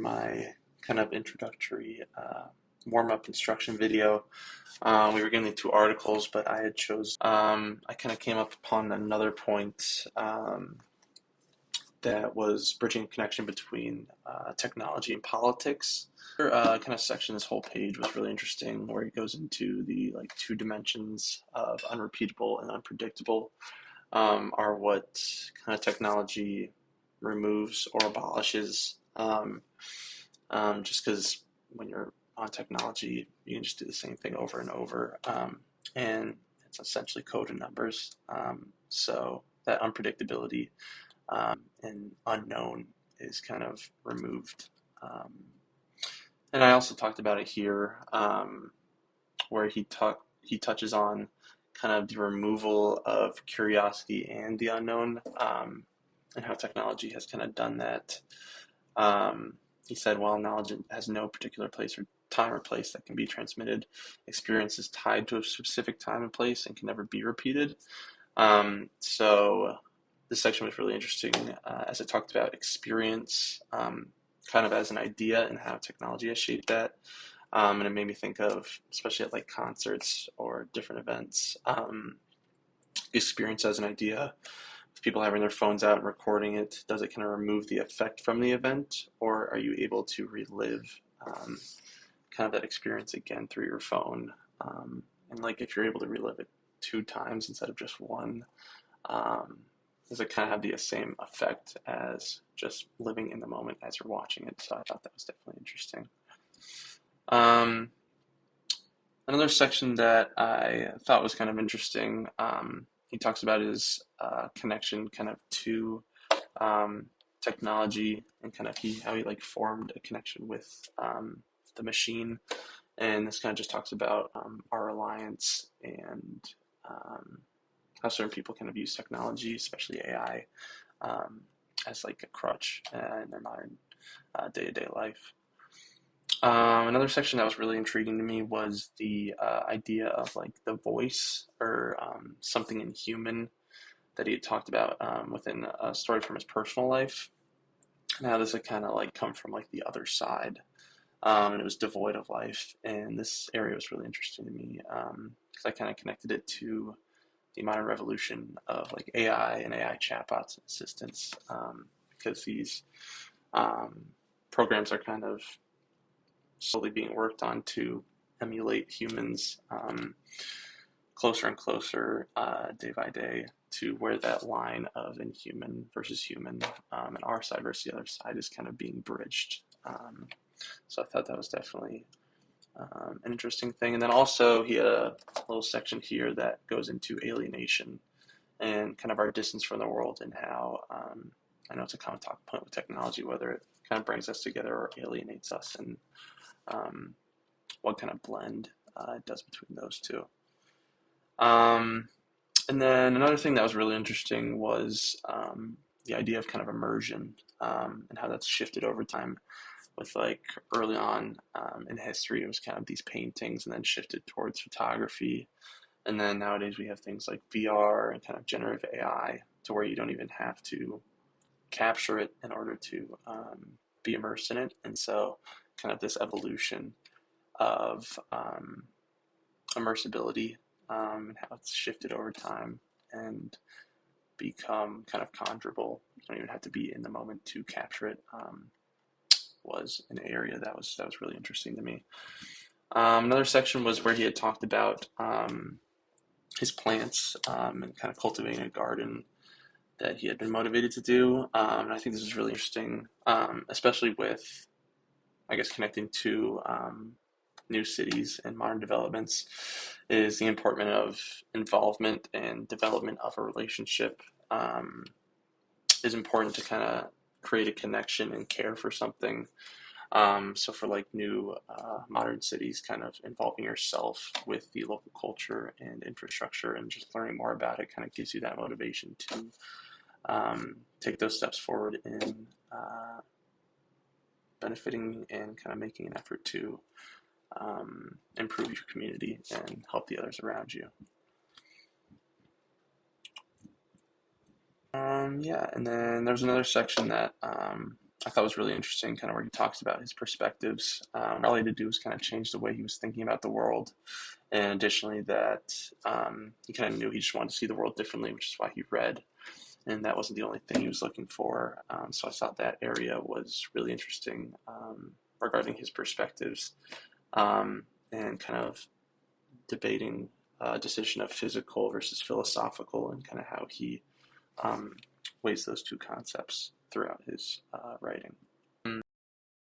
My kind of introductory warm-up instruction video. We were getting two articles, but I had I kind of came up upon another point that was bridging a connection between technology and politics. Kind of section, this whole page was really interesting, where it goes into the two dimensions of unrepeatable and unpredictable, are what kind of technology removes or abolishes. Just because when you're on technology, you can just do the same thing over and over, and it's essentially code and numbers. So that unpredictability and unknown is kind of removed. And I also talked about it here, where he touches on kind of the removal of curiosity and the unknown, and how technology has kind of done that. He said, while knowledge has no particular place or time or place that can be transmitted, experience is tied to a specific time and place and can never be repeated. So this section was really interesting, as it talked about experience, kind of as an idea and how technology has shaped that. And it made me think of, especially at concerts or different events, experience as an idea. If people having their phones out and recording it, does it kind of remove the effect from the event, or are you able to relive kind of that experience again through your phone? And if you're able to relive it 2 times instead of just one, does it kind of have the same effect as just living in the moment as you're watching it? So I thought that was definitely interesting. Another section that I thought was kind of interesting, he talks about his connection kind of to technology, and kind of how he formed a connection with the machine. And this kind of just talks about our reliance and how certain people kind of use technology, especially AI, as a crutch in their modern day-to-day life. Another section that was really intriguing to me was the idea of the voice, or something inhuman that he had talked about within a story from his personal life, and how this had kind of come from the other side, and it was devoid of life. And this area was really interesting to me, because I kind of connected it to the modern revolution of AI and AI chatbots and assistants, because these programs are kind of slowly being worked on to emulate humans, closer and closer, day by day, to where that line of inhuman versus human, and our side versus the other side, is kind of being bridged. So I thought that was definitely an interesting thing. And then also he had a little section here that goes into alienation and kind of our distance from the world, and how I know it's a common talk point with technology, whether it kind of brings us together or alienates us, and what kind of blend it does between those two. And then another thing that was really interesting was the idea of kind of immersion, and how that's shifted over time. With early on in history, it was kind of these paintings, and then shifted towards photography. And then nowadays we have things like VR and kind of generative AI, to where you don't even have to capture it in order to be immersed in it. And so kind of this evolution of immersibility, and how it's shifted over time and become kind of conjurable. You don't even have to be in the moment to capture it. Was an area that was really interesting to me. Another section was where he had talked about his plants, and kind of cultivating a garden that he had been motivated to do. And I think this is really interesting, especially with, I guess, connecting to new cities and modern developments, is the importance of involvement and development of a relationship, is important to kind of create a connection and care for something. So for new modern cities, kind of involving yourself with the local culture and infrastructure, and just learning more about it, kind of gives you that motivation to take those steps forward in benefiting and kind of making an effort to improve your community and help the others around you. Yeah, and then there's another section that I thought was really interesting, kind of where he talks about his perspectives. All he had to do was kind of change the way he was thinking about the world, and additionally that he kind of knew he just wanted to see the world differently, which is why he read, and that wasn't the only thing he was looking for. So I thought that area was really interesting regarding his perspectives, and kind of debating decision of physical versus philosophical, and kind of how he weighs those two concepts throughout his writing.